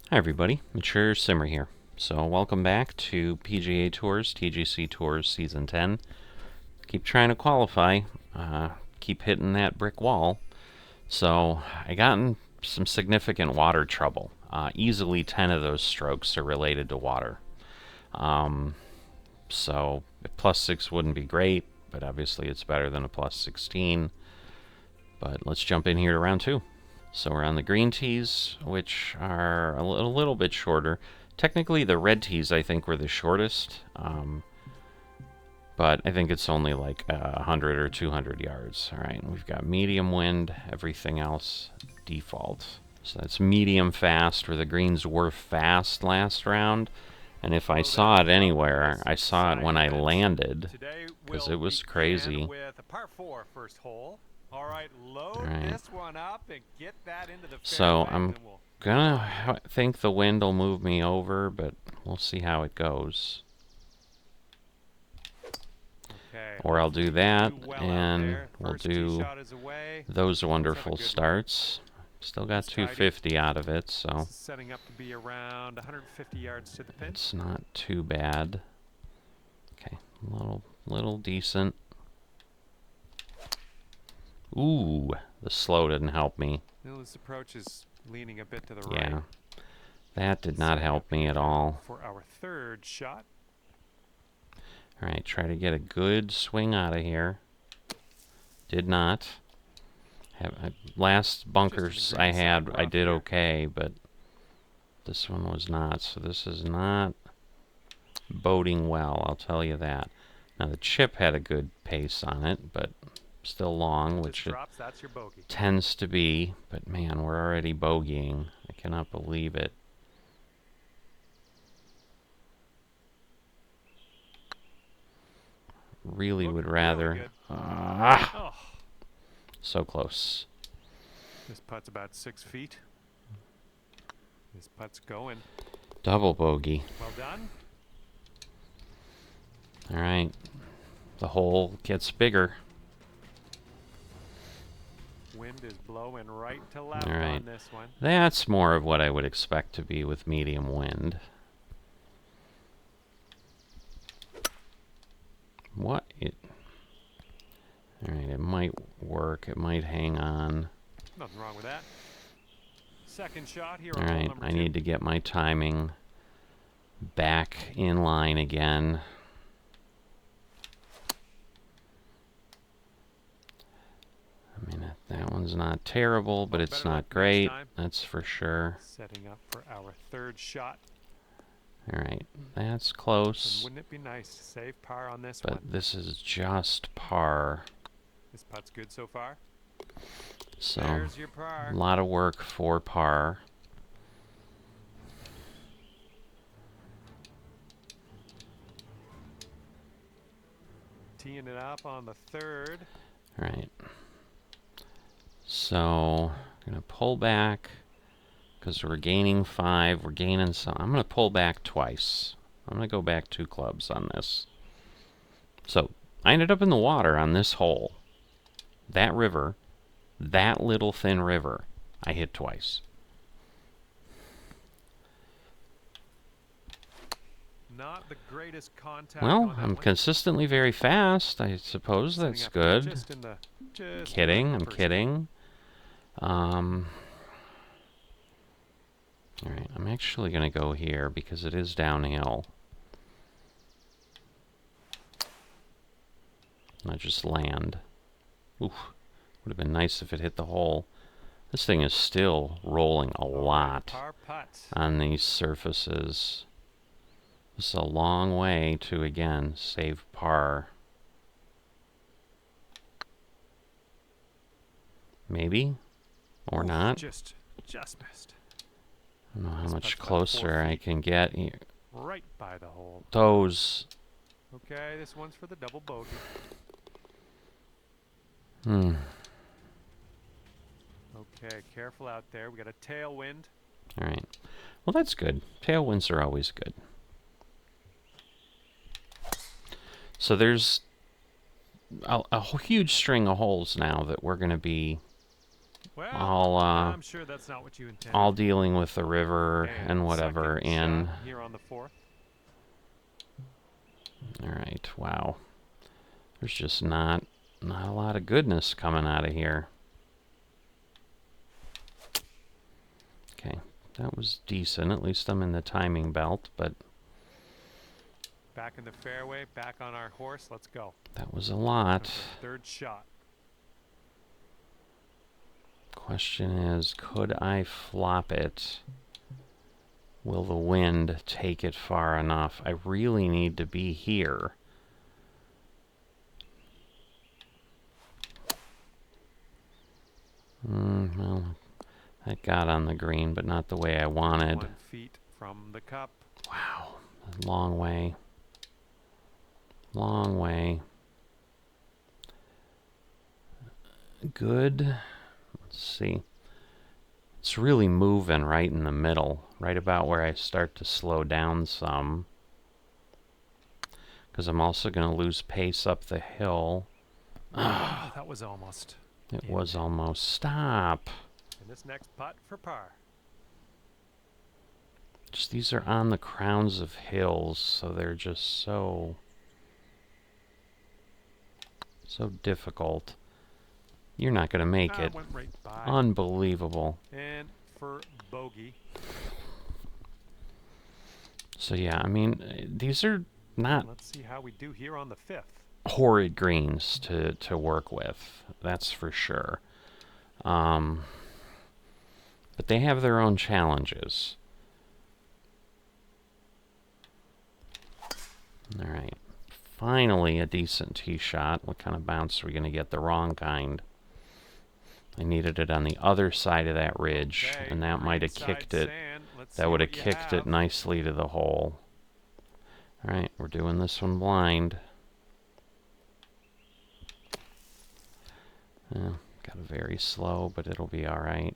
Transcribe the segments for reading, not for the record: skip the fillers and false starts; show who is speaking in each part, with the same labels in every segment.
Speaker 1: Hi everybody, Mature Simmer here. So welcome back to Pga Tours, TGC Tours Season 10. Keep trying to qualify, keep hitting that brick wall. So I got in some significant water trouble. Easily 10 of those strokes are related to water. So a +6 wouldn't be great, but obviously it's better than a +16. But let's jump in here to round 2. So we're on the green tees, which are a little bit shorter. Technically, the red tees, I think, were the shortest. But I think it's only like 100 or 200 yards. All right, we've got medium wind, everything else default. So that's medium fast, where the greens were fast last round. And if I saw it anywhere, I saw it when I landed, because it was crazy.
Speaker 2: All right, load this one up and get that into the
Speaker 1: so I'm gonna think the wind will move me over, but we'll see how it goes.
Speaker 2: Okay,
Speaker 1: or I'll do that, and we'll do those wonderful starts. Still got 250 out of it, so
Speaker 2: setting up to be around 150 yards to the pin.
Speaker 1: It's not too bad. Okay, little decent. Ooh, the slow didn't help me.
Speaker 2: This approach is leaning a bit to the
Speaker 1: right.
Speaker 2: Yeah,
Speaker 1: that did not help me at all.
Speaker 2: For our third shot.
Speaker 1: All right, try to get a good swing out of here. Did not. Last bunkers I had, I did okay, but this one was not. So this is not boding well, I'll tell you that. Now the chip had a good pace on it, but still long, which it tends to be. But man, we're already bogeying. I cannot believe it. Really would rather. So close.
Speaker 2: This putt's about 6 feet. This putt's going.
Speaker 1: Double bogey.
Speaker 2: Well done.
Speaker 1: All right. The hole gets bigger.
Speaker 2: Wind is blowing right to left
Speaker 1: All right.
Speaker 2: on this one.
Speaker 1: That's more of what I would expect to be with medium wind. What it? All right, it might work. It might hang on.
Speaker 2: Nothing wrong with that. Second shot here.
Speaker 1: All right, I need to get my timing back in line again. I mean, that one's not terrible, but it's not great. That's for sure.
Speaker 2: Setting up for our third shot.
Speaker 1: All right, that's close.
Speaker 2: And wouldn't it be nice to save par on this
Speaker 1: one? But this is just par.
Speaker 2: This putt's good so far.
Speaker 1: So,
Speaker 2: there's your par.
Speaker 1: A lot of work for par.
Speaker 2: Teeing it up on the third.
Speaker 1: All right. So, I'm going to pull back because we're gaining 5. We're gaining some. I'm going to pull back twice. I'm going to go back 2 clubs on this. So, I ended up in the water on this hole. That river, that little thin river, I hit twice.
Speaker 2: Not the greatest contact.
Speaker 1: Well, I'm consistently very fast. I suppose that's good. Kidding, I'm kidding. Alright, I'm actually going to go here because it is downhill. Not just land. Oof, would have been nice if it hit the hole. This thing is still rolling a lot on these surfaces. This is a long way to, again, save par. Maybe? Or not?
Speaker 2: Just missed.
Speaker 1: I don't know how much closer I can get here.
Speaker 2: Right by the hole.
Speaker 1: Those.
Speaker 2: Okay, this one's for the double bogey. Okay, careful out there. We got a tailwind.
Speaker 1: All right. Well, that's good. Tailwinds are always good. So there's a huge string of holes now that we're going to be
Speaker 2: Well, I'm sure that's not what you intended.
Speaker 1: all dealing with the river
Speaker 2: And
Speaker 1: and whatever
Speaker 2: second
Speaker 1: in.
Speaker 2: shot here on the 4th.
Speaker 1: All right, wow. There's just not a lot of goodness coming out of here. Okay, that was decent. At least I'm in the timing belt, but
Speaker 2: Back in the fairway, back on our horse. Let's go.
Speaker 1: that was a lot.
Speaker 2: That's our third shot.
Speaker 1: Question is, could I flop it? Will the wind take it far enough? I really need to be here. Well, that got on the green, but not the way I wanted.
Speaker 2: 1 feet from the cup.
Speaker 1: Wow, a long way. Long way. Good. Let's see. It's really moving right in the middle, right about where I start to slow down some. Because I'm also going to lose pace up the hill.
Speaker 2: Oh, that was almost.
Speaker 1: It was almost. Stop.
Speaker 2: And this next putt for par.
Speaker 1: Just these are on the crowns of hills, so they're just so difficult. You're not going to make it.
Speaker 2: Went right by.
Speaker 1: Unbelievable.
Speaker 2: And for bogey.
Speaker 1: So yeah, I mean, these are not
Speaker 2: Let's see how we do here on the 5th.
Speaker 1: horrid greens to work with. That's for sure. But they have their own challenges. All right. Finally, a decent tee shot. What kind of bounce are we going to get? The wrong kind. I needed it on the other side of that ridge,
Speaker 2: Okay,
Speaker 1: and that might have kicked it. That would have kicked it nicely to the hole. All right, we're doing this one blind. Got a very slow, but it'll be all right.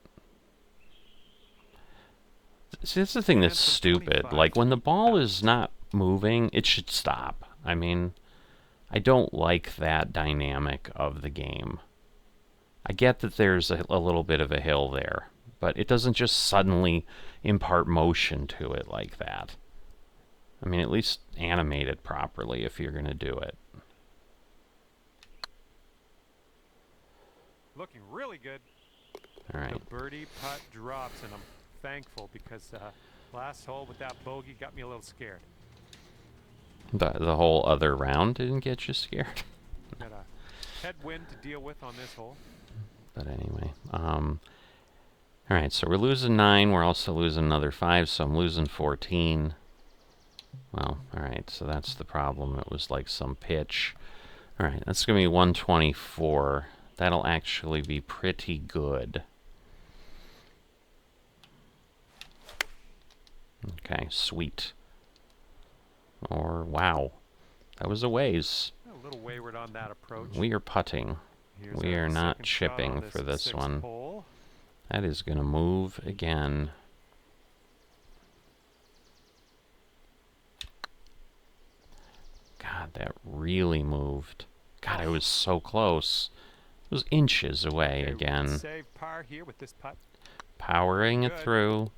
Speaker 1: See, that's the thing that's stupid. Like, when the ball is not moving, it should stop. I mean, I don't like that dynamic of the game. I get that there's a little bit of a hill there, but it doesn't just suddenly impart motion to it like that. I mean, at least animate it properly if you're going to do it.
Speaker 2: Looking really good.
Speaker 1: All right.
Speaker 2: The birdie putt drops, and I'm thankful because last hole with that bogey got me a little scared.
Speaker 1: The whole other round didn't get you scared.
Speaker 2: Got a headwind to deal with on this hole.
Speaker 1: But anyway, all right, so we're losing 9. We're also losing another 5, so I'm losing 14. Well, all right, so that's the problem. It was like some pitch. All right, that's going to be 124. That'll actually be pretty good. Okay, sweet. Or, wow. That was a ways.
Speaker 2: A little wayward on that approach.
Speaker 1: We are putting. We are not chipping for this one.
Speaker 2: Hole.
Speaker 1: That is going to move again. God, that really moved. God, I was so close. It was inches away again.
Speaker 2: Save par here with this putt.
Speaker 1: Powering it through.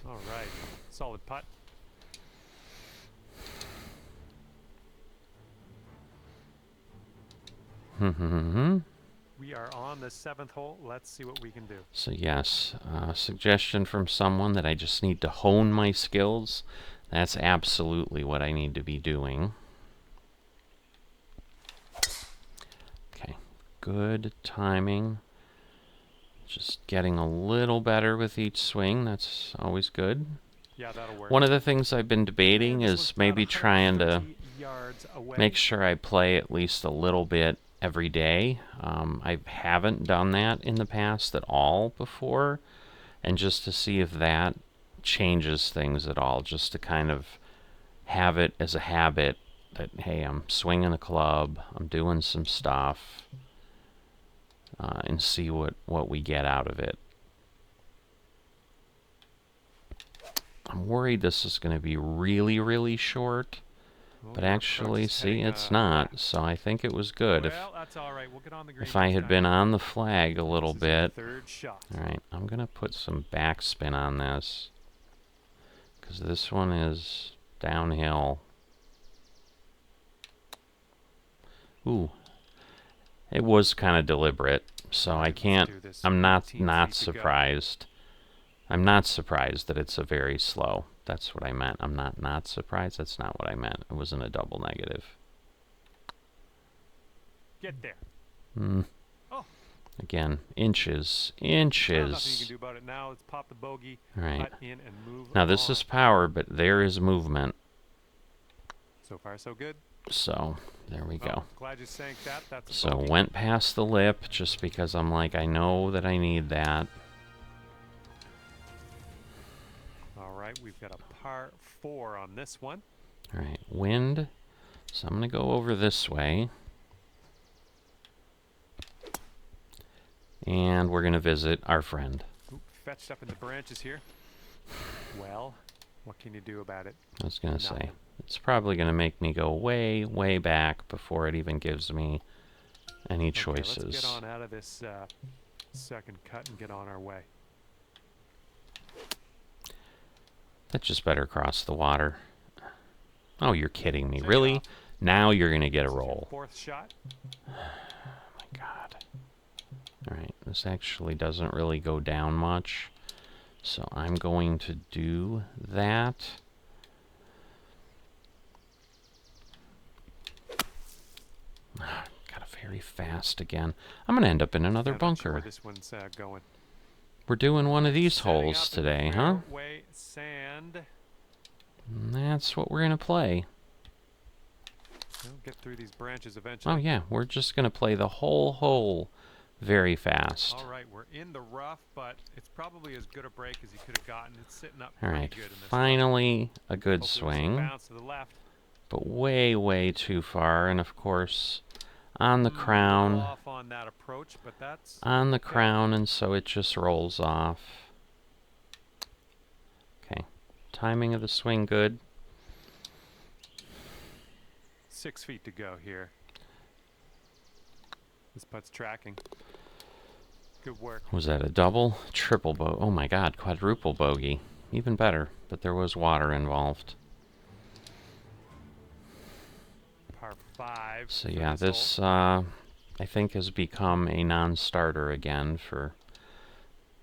Speaker 2: All right, solid putt. We are on the 7th hole. Let's see what we can do.
Speaker 1: So yes, suggestion from someone that I just need to hone my skills. That's absolutely what I need to be doing. Okay, good timing. Just getting a little better with each swing. That's always good.
Speaker 2: Yeah, that'll work.
Speaker 1: One of the things I've been debating is maybe trying to make sure I play at least a little bit every day. I haven't done that in the past at all before, and just to see if that changes things at all, just to kind of have it as a habit that, hey, I'm swinging a club, I'm doing some stuff, and see what we get out of it. I'm worried this is going to be really, really short,
Speaker 2: Well,
Speaker 1: But
Speaker 2: your approach
Speaker 1: actually,
Speaker 2: is
Speaker 1: see,
Speaker 2: heading,
Speaker 1: it's not. So I think it was good.
Speaker 2: Well, that's all right. We'll get on the green
Speaker 1: If I
Speaker 2: this
Speaker 1: had
Speaker 2: time.
Speaker 1: been on the flag a little
Speaker 2: This is your
Speaker 1: bit.
Speaker 2: third shot.
Speaker 1: Alright, I'm going to put some backspin on this. Because this one is downhill. Ooh. It was kind of deliberate. So I can't... I'm not surprised. I'm not surprised that it's a very slow. That's what I meant. I'm not surprised. That's not what I meant. It wasn't a double negative.
Speaker 2: Get there. Oh.
Speaker 1: Again, inches.
Speaker 2: Well, nothing you can do about it now. Let's pop the bogey.
Speaker 1: Right.
Speaker 2: Putt in and move
Speaker 1: Now this
Speaker 2: on.
Speaker 1: is power, but there is movement.
Speaker 2: So far, so good.
Speaker 1: So, there we go.
Speaker 2: Glad you sank that. That's a
Speaker 1: So,
Speaker 2: bogey.
Speaker 1: went past the lip just because I'm like, I know that I need that.
Speaker 2: All right, we've got a par 4 on this one.
Speaker 1: All right, wind. So I'm going to go over this way. And we're going to visit our friend.
Speaker 2: Oop, fetched up in the branches here. Well, what can you do about it?
Speaker 1: I was going to say, it's probably going to make me go way, way back before it even gives me any choices.
Speaker 2: Let's get on out of this second cut and get on our way.
Speaker 1: That just better cross the water. Oh, you're kidding me.
Speaker 2: Take
Speaker 1: Really?
Speaker 2: off.
Speaker 1: Now you're going to get a
Speaker 2: This is your
Speaker 1: roll.
Speaker 2: fourth shot.
Speaker 1: Oh my god. Alright, this actually doesn't really go down much. So I'm going to do that. Got a very fast again. I'm going to end up in another
Speaker 2: I'm not
Speaker 1: bunker.
Speaker 2: sure where this one's going.
Speaker 1: We're doing one of these
Speaker 2: Setting
Speaker 1: holes
Speaker 2: up in the
Speaker 1: today, huh?
Speaker 2: fairway sand.
Speaker 1: And that's what we're going to play.
Speaker 2: We'll get through these branches eventually.
Speaker 1: Oh yeah, we're just going to play the whole hole very fast.
Speaker 2: All right, we're in the rough, but it's probably as good a break as you could have gotten. It's sitting up
Speaker 1: All
Speaker 2: pretty
Speaker 1: right,
Speaker 2: good in this
Speaker 1: finally a good
Speaker 2: rough. Hopefully
Speaker 1: swing.
Speaker 2: bounce to the left.
Speaker 1: But way, way too far. And of course, on the crown.
Speaker 2: Off on that approach, but that's
Speaker 1: On the crown, and so it just rolls off. Okay, timing of the swing good.
Speaker 2: 6 feet to go here. This putt's tracking. Good work.
Speaker 1: Was that a double? Triple bogey? Oh my god, quadruple bogey. Even better, but there was water involved.
Speaker 2: Par 5.
Speaker 1: So yeah, this I think has become a non-starter again for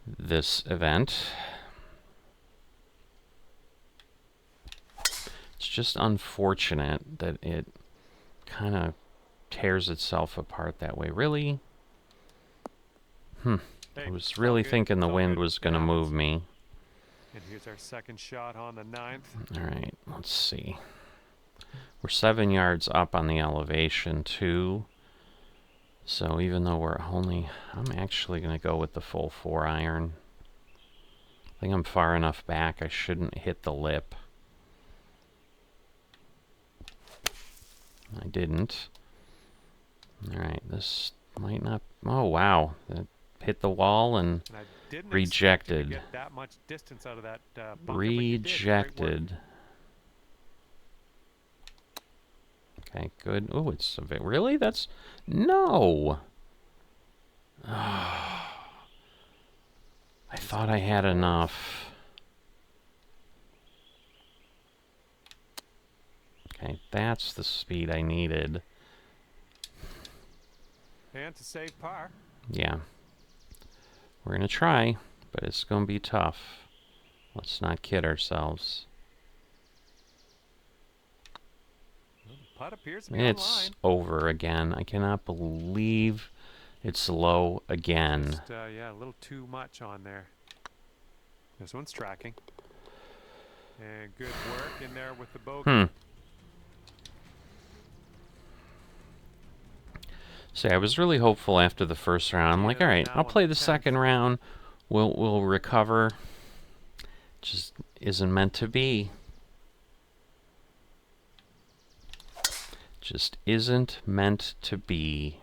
Speaker 1: this event. It's just unfortunate that it kind of tears itself apart that way. Really? I was really thinking the wind was going to move me.
Speaker 2: And here's our second shot on the 9th.
Speaker 1: Alright, let's see. We're 7 yards up on the elevation, too. So even though we're only... I'm actually going to go with the full 4-iron. I think I'm far enough back I shouldn't hit the lip. I didn't. Alright, this might not... Oh, wow. That hit the wall and
Speaker 2: I didn't
Speaker 1: rejected.
Speaker 2: expect you to get that much distance out of that bunker, but you did. Great work.
Speaker 1: Rejected. Okay, good. Oh, it's a bit... Really? That's... No! I thought I had enough. Okay, that's the speed I needed.
Speaker 2: And to save par.
Speaker 1: Yeah. We're going to try, but it's going to be tough. Let's not kid ourselves.
Speaker 2: Well, the putt appears to be
Speaker 1: It's over again. I cannot believe it's low again.
Speaker 2: Just, yeah, a little too much on there. This one's tracking. And good work in there with the bogey.
Speaker 1: See, I was really hopeful after the first round. I'm like, all right, I'll play the second round. We'll recover. Just isn't meant to be. Just isn't meant to be.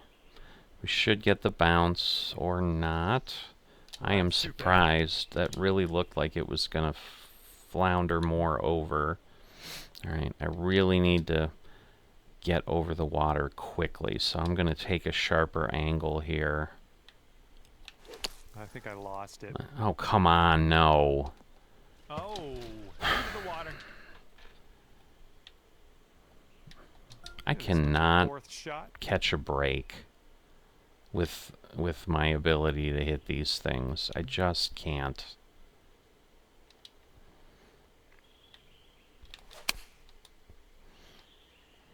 Speaker 1: We should get the bounce or not. I am surprised. That really looked like it was going to flounder more over. All right, I really need to get over the water quickly. So I'm going to take a sharper angle here.
Speaker 2: I think I lost it.
Speaker 1: Oh, come on, no.
Speaker 2: Oh, into the water.
Speaker 1: I
Speaker 2: Here's
Speaker 1: cannot
Speaker 2: fourth shot.
Speaker 1: catch a break with my ability to hit these things. I just can't.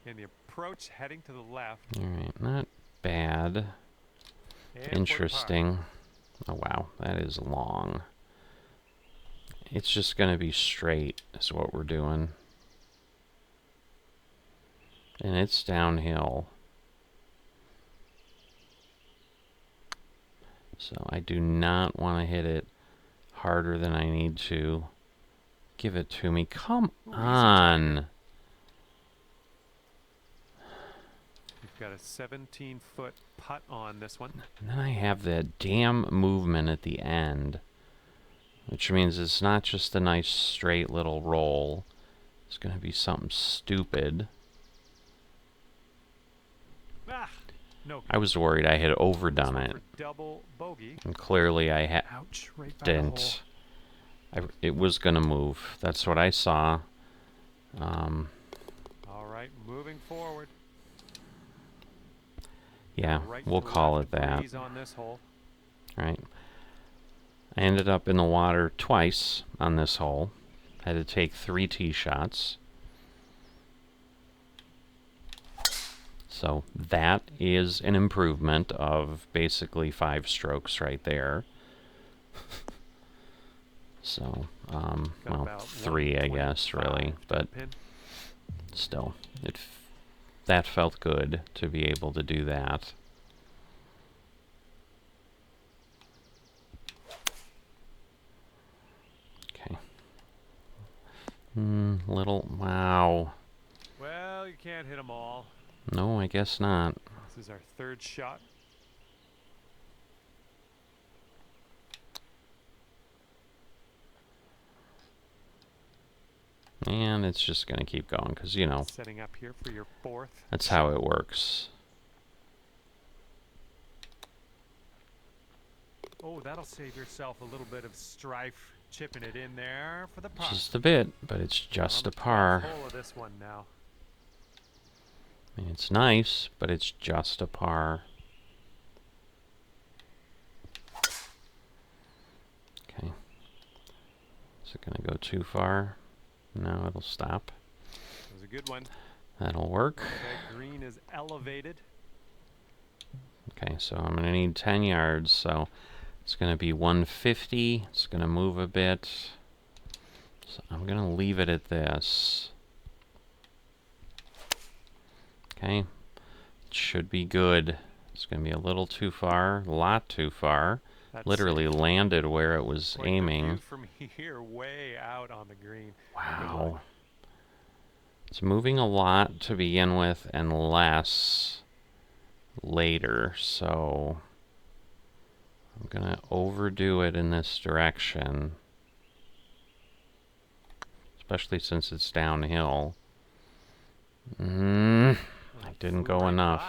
Speaker 2: And the approach heading to the left.
Speaker 1: All right, not bad.
Speaker 2: And
Speaker 1: Interesting. Oh wow, that is long. It's just going to be straight is what we're doing. And it's downhill. So I do not want to hit it harder than I need to. Give it to me. Come on.
Speaker 2: You've got a 17-foot putt on this one.
Speaker 1: And then I have that damn movement at the end, which means it's not just a nice straight little roll. It's going to be something stupid.
Speaker 2: Ah, no.
Speaker 1: I was worried I had overdone
Speaker 2: This one
Speaker 1: it.
Speaker 2: for double bogey.
Speaker 1: And clearly I
Speaker 2: Ouch, right by the hole.
Speaker 1: didn't. It was going to move. That's what I saw.
Speaker 2: All right, moving forward.
Speaker 1: Yeah,
Speaker 2: Right
Speaker 1: we'll
Speaker 2: to
Speaker 1: call
Speaker 2: left
Speaker 1: it that.
Speaker 2: breeze on this hole.
Speaker 1: Right. I ended up in the water twice on this hole. Had to take 3 tee shots. So that is an improvement of basically 5 strokes right there. So, well, 3 I guess, really, but still, that felt good to be able to do that. Okay. Wow.
Speaker 2: Well, you can't hit them all.
Speaker 1: No, I guess not.
Speaker 2: This is our third shot.
Speaker 1: And it's just going to keep going because, you know,
Speaker 2: Setting up here for your fourth.
Speaker 1: that's how it works.
Speaker 2: Oh, that'll save yourself a little bit of strife chipping it in there for the par.
Speaker 1: Just a bit, but it's just a par.
Speaker 2: Hole of this one now.
Speaker 1: I mean, it's nice, but it's just a par. Okay. Is it going to go too far? No, it'll stop.
Speaker 2: That was a good one.
Speaker 1: That'll work.
Speaker 2: Okay, green is elevated.
Speaker 1: Okay, so I'm going to need 10 yards, so it's going to be 150. It's going to move a bit. So I'm going to leave it at this. Okay, it should be good. It's going to be a little too far, a lot too far.
Speaker 2: That's
Speaker 1: Literally landed where it was
Speaker 2: quite the
Speaker 1: aiming.
Speaker 2: view from here, way out on the green.
Speaker 1: Wow. It's moving a lot to begin with and less later, so I'm going to overdo it in this direction, especially since it's downhill. I didn't go enough.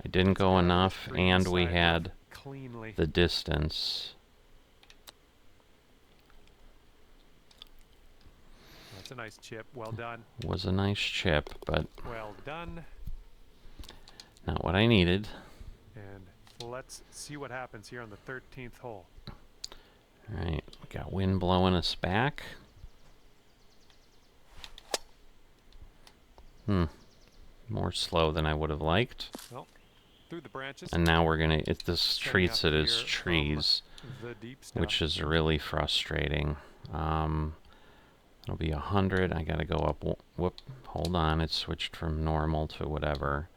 Speaker 1: I didn't go enough, and we had the distance.
Speaker 2: That's a nice chip. Well done.
Speaker 1: Was a nice chip, but
Speaker 2: Well done.
Speaker 1: not what I needed.
Speaker 2: And let's see what happens here on the 13th hole.
Speaker 1: Alright, we got wind blowing us back. More slow than I would have liked.
Speaker 2: Well, through the branches.
Speaker 1: And now we're gonna, this
Speaker 2: Setting
Speaker 1: treats
Speaker 2: up
Speaker 1: it as
Speaker 2: here from
Speaker 1: trees,
Speaker 2: the deep stuff.
Speaker 1: which is really frustrating. It'll be 100. I gotta go up. Whoop, hold on. It switched from normal to whatever.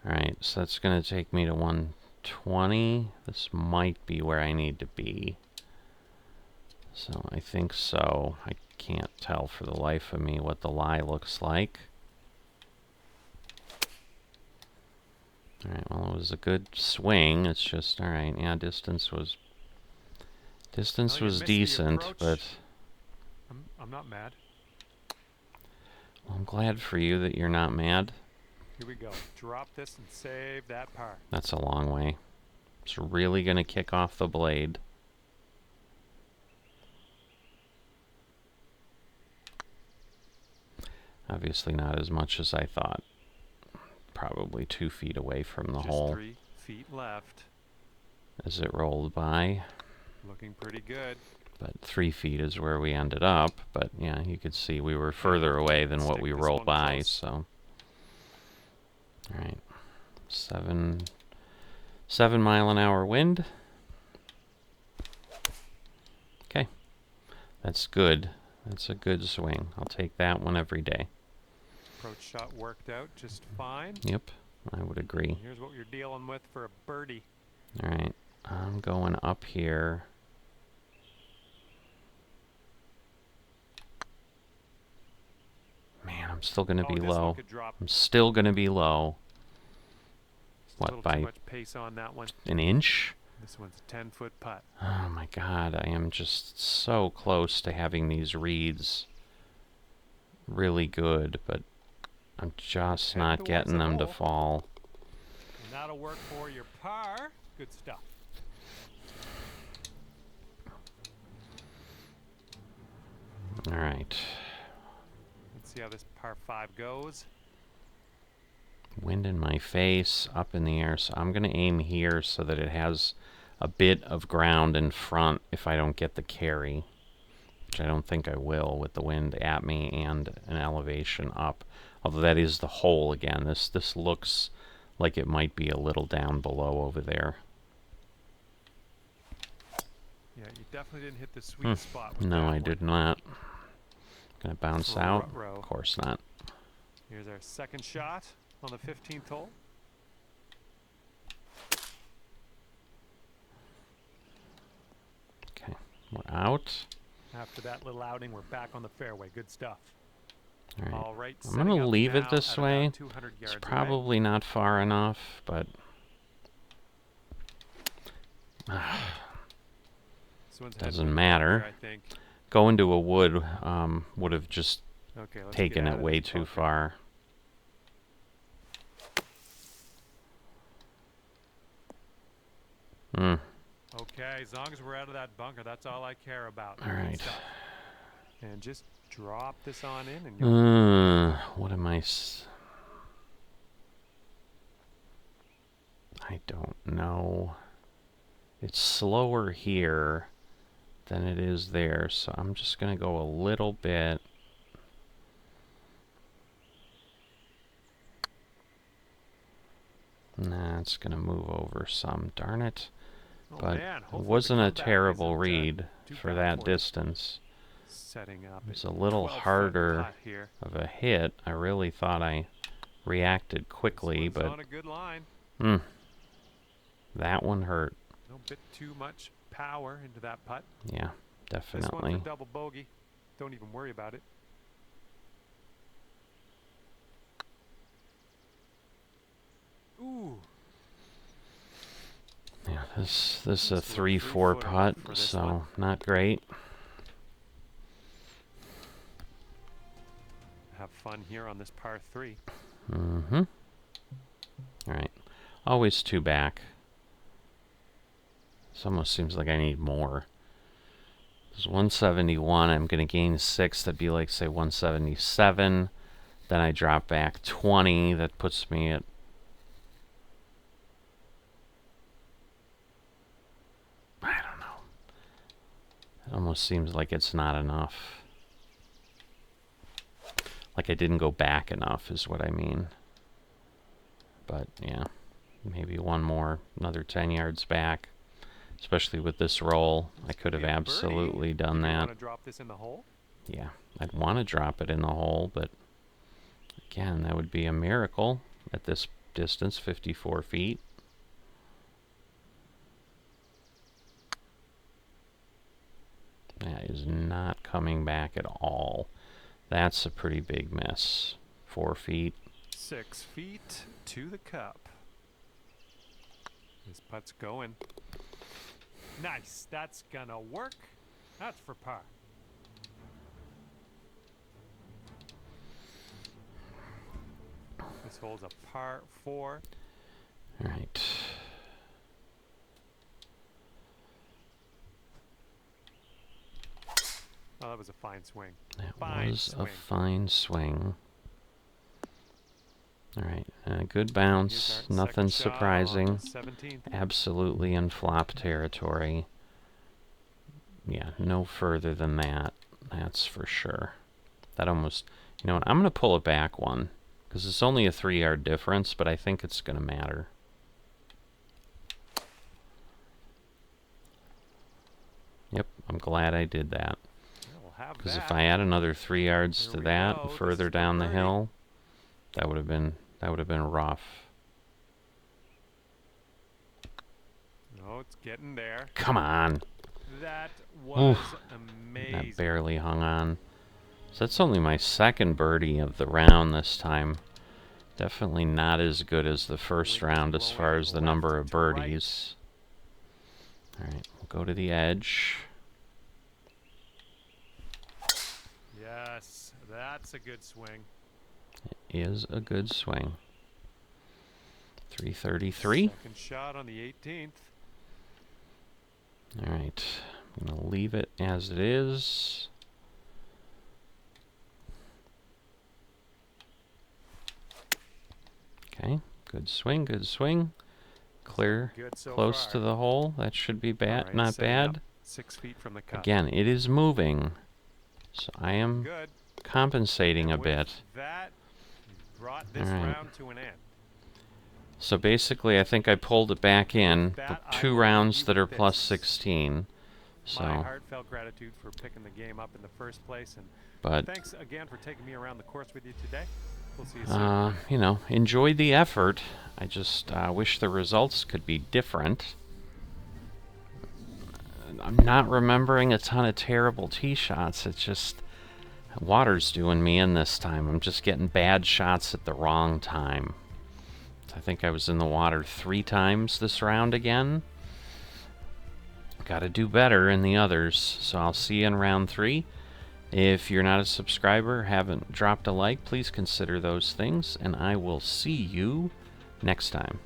Speaker 1: Alright, so that's gonna take me to 120. This might be where I need to be. So I think so. I can't tell for the life of me what the lie looks like. Alright, well, it was a good swing. It's just, alright, yeah, distance was
Speaker 2: Well, you missed the
Speaker 1: decent,
Speaker 2: approach.
Speaker 1: but
Speaker 2: I'm not mad.
Speaker 1: Well, I'm glad for you that you're not mad.
Speaker 2: Here we go. Drop this and save that par.
Speaker 1: That's a long way. It's really going to kick off the blade. Obviously not as much as I thought. Probably 2 feet away from the
Speaker 2: Just
Speaker 1: hole
Speaker 2: 3 feet left.
Speaker 1: as it rolled by.
Speaker 2: Looking pretty good.
Speaker 1: But 3 feet is where we ended up. But yeah, you could see we were further away than what
Speaker 2: Stick
Speaker 1: we
Speaker 2: this
Speaker 1: rolled
Speaker 2: one
Speaker 1: by.
Speaker 2: close.
Speaker 1: So, all right, 7 mile an hour wind. Okay, that's good. That's a good swing. I'll take that one every day.
Speaker 2: Approach shot worked out just fine.
Speaker 1: Yep, I would agree.
Speaker 2: Here's what you're dealing with for a birdie.
Speaker 1: All right, I'm going up here. Man, I'm still going to be
Speaker 2: this one
Speaker 1: low.
Speaker 2: could drop.
Speaker 1: I'm still going to be low.
Speaker 2: Just a
Speaker 1: What,
Speaker 2: little
Speaker 1: by
Speaker 2: too much pace on that one.
Speaker 1: an inch?
Speaker 2: This one's a 10-foot putt.
Speaker 1: Oh my god, I am just so close to having these reads really good, but I'm just
Speaker 2: Head
Speaker 1: not
Speaker 2: towards
Speaker 1: getting
Speaker 2: the
Speaker 1: them to
Speaker 2: hole.
Speaker 1: fall.
Speaker 2: And that'll work for your par. Good stuff.
Speaker 1: Alright.
Speaker 2: Let's see how this par 5 goes.
Speaker 1: Wind in my face, up in the air, so I'm going to aim here so that it has a bit of ground in front if I don't get the carry, which I don't think I will with the wind at me and an elevation up. Although that is the hole again. This looks like it might be a little down below over there.
Speaker 2: Yeah, you definitely didn't hit the sweet spot with
Speaker 1: No,
Speaker 2: that
Speaker 1: I
Speaker 2: one.
Speaker 1: did not. Gonna bounce
Speaker 2: For a
Speaker 1: out?
Speaker 2: rut-row.
Speaker 1: Of course not.
Speaker 2: Here's our second shot on the 15th hole.
Speaker 1: Okay, we're out.
Speaker 2: After that little outing, we're back on the fairway. Good stuff.
Speaker 1: All right.
Speaker 2: All right,
Speaker 1: I'm
Speaker 2: setting
Speaker 1: gonna
Speaker 2: up
Speaker 1: leave it
Speaker 2: now
Speaker 1: this
Speaker 2: at
Speaker 1: way.
Speaker 2: about 200
Speaker 1: It's
Speaker 2: yards away.
Speaker 1: probably not far enough, but
Speaker 2: This one's heading
Speaker 1: doesn't
Speaker 2: in the
Speaker 1: matter.
Speaker 2: bunker, I think.
Speaker 1: going to a wood would have just
Speaker 2: Okay, let's
Speaker 1: taken
Speaker 2: get
Speaker 1: it
Speaker 2: out of
Speaker 1: way
Speaker 2: this
Speaker 1: too
Speaker 2: bunker.
Speaker 1: far. Hmm.
Speaker 2: Okay, as long as we're out of that bunker, that's all I care about.
Speaker 1: All
Speaker 2: Good
Speaker 1: right.
Speaker 2: stuff. And just drop this on in and you'll
Speaker 1: What am I? I don't know. It's slower here than it is there, so I'm just gonna go a little bit. Nah, it's gonna move over some. Darn it!
Speaker 2: oh
Speaker 1: But
Speaker 2: man,
Speaker 1: it
Speaker 2: hopefully the
Speaker 1: wasn't a
Speaker 2: comeback
Speaker 1: terrible
Speaker 2: isn't,
Speaker 1: read
Speaker 2: too
Speaker 1: for
Speaker 2: bad
Speaker 1: that
Speaker 2: for you.
Speaker 1: distance.
Speaker 2: Setting up.
Speaker 1: It's a little
Speaker 2: 12-foot
Speaker 1: harder
Speaker 2: putt here.
Speaker 1: of a hit. I really thought I reacted quickly,
Speaker 2: This one's
Speaker 1: but
Speaker 2: on a good line.
Speaker 1: that one hurt.
Speaker 2: A bit too much power into that putt.
Speaker 1: Yeah,
Speaker 2: This one
Speaker 1: definitely.
Speaker 2: for double bogey. Don't even worry about it. Ooh.
Speaker 1: Yeah, this is a
Speaker 2: It's a
Speaker 1: 3-4
Speaker 2: 3-footer
Speaker 1: putt,
Speaker 2: for this
Speaker 1: so
Speaker 2: one.
Speaker 1: not great.
Speaker 2: Have fun here on this par 3.
Speaker 1: All right, always 2 back. This almost seems like I need more. It's 171. I'm gonna gain 6. That'd be like say 177. Then I drop back 20. That puts me at. I don't know. It almost seems like it's not enough. Like I didn't go back enough is what I mean. But yeah, maybe one more, another 10 yards back. Especially with this roll, I could have
Speaker 2: Be a birdie.
Speaker 1: absolutely done
Speaker 2: Do you
Speaker 1: that.
Speaker 2: want to drop this in the hole?
Speaker 1: Yeah, I'd want to drop it in the hole, but again, that would be a miracle at this distance, 54 feet. That is not coming back at all. That's a pretty big miss. 4 feet.
Speaker 2: 6 feet to the cup. This putt's going. Nice. That's gonna work. That's for par. hole's a par 4.
Speaker 1: All right.
Speaker 2: Oh, that was a fine swing.
Speaker 1: That
Speaker 2: Fine
Speaker 1: was
Speaker 2: swing.
Speaker 1: a fine swing. All right, good
Speaker 2: Here's
Speaker 1: bounce.
Speaker 2: our
Speaker 1: Nothing
Speaker 2: second shot
Speaker 1: surprising.
Speaker 2: on the 17th.
Speaker 1: Absolutely in flop territory. Yeah, no further than that. That's for sure. That almost, you know what, I'm going to pull it back one. Because it's only a 3-yard difference, but I think it's going to matter. Yep, I'm glad I did that.
Speaker 2: We'll have
Speaker 1: Because if
Speaker 2: that.
Speaker 1: I add another 3 yards
Speaker 2: Here
Speaker 1: to
Speaker 2: we
Speaker 1: that,
Speaker 2: go. This
Speaker 1: further
Speaker 2: is for
Speaker 1: down the
Speaker 2: birdie.
Speaker 1: hill, that would have been rough.
Speaker 2: Oh, it's getting there.
Speaker 1: Come on.
Speaker 2: That was
Speaker 1: That
Speaker 2: amazing.
Speaker 1: barely hung on. So that's only my second birdie of the round this time. Definitely not as good as the first
Speaker 2: Wind is
Speaker 1: round as far
Speaker 2: blowing
Speaker 1: as the
Speaker 2: left
Speaker 1: number of
Speaker 2: to right.
Speaker 1: birdies. Alright, we'll go to the edge.
Speaker 2: Yes, that's a good swing.
Speaker 1: It is a good swing. 333.
Speaker 2: Second shot on the 18th.
Speaker 1: Alright, I'm going to leave it as it is. Okay, good swing, good swing. Clear,
Speaker 2: Good so
Speaker 1: close
Speaker 2: far.
Speaker 1: to the hole. That should be bad,
Speaker 2: All right,
Speaker 1: not
Speaker 2: setting
Speaker 1: bad.
Speaker 2: up 6 feet from the cup.
Speaker 1: Again, it is moving. So I am
Speaker 2: Good.
Speaker 1: compensating
Speaker 2: And
Speaker 1: a
Speaker 2: with
Speaker 1: bit.
Speaker 2: that, you brought this
Speaker 1: All right.
Speaker 2: round to an end.
Speaker 1: So basically, I think I pulled it back in.
Speaker 2: That I
Speaker 1: 2
Speaker 2: will
Speaker 1: rounds
Speaker 2: leave
Speaker 1: that
Speaker 2: you
Speaker 1: are
Speaker 2: with
Speaker 1: plus
Speaker 2: this.
Speaker 1: 16.
Speaker 2: My
Speaker 1: So,
Speaker 2: heartfelt gratitude for picking the game up in the first place, and
Speaker 1: but
Speaker 2: thanks again for taking me around the course with you today. We'll see you soon.
Speaker 1: you know, enjoyed the effort. I just wish the results could be different. I'm not remembering a ton of terrible tee shots. It's just water's doing me in this time. I'm just getting bad shots at the wrong time. I think I was in the water 3 times this round again. Got to do better in the others. So I'll see you in round 3. If you're not a subscriber, haven't dropped a like, please consider those things, and I will see you next time.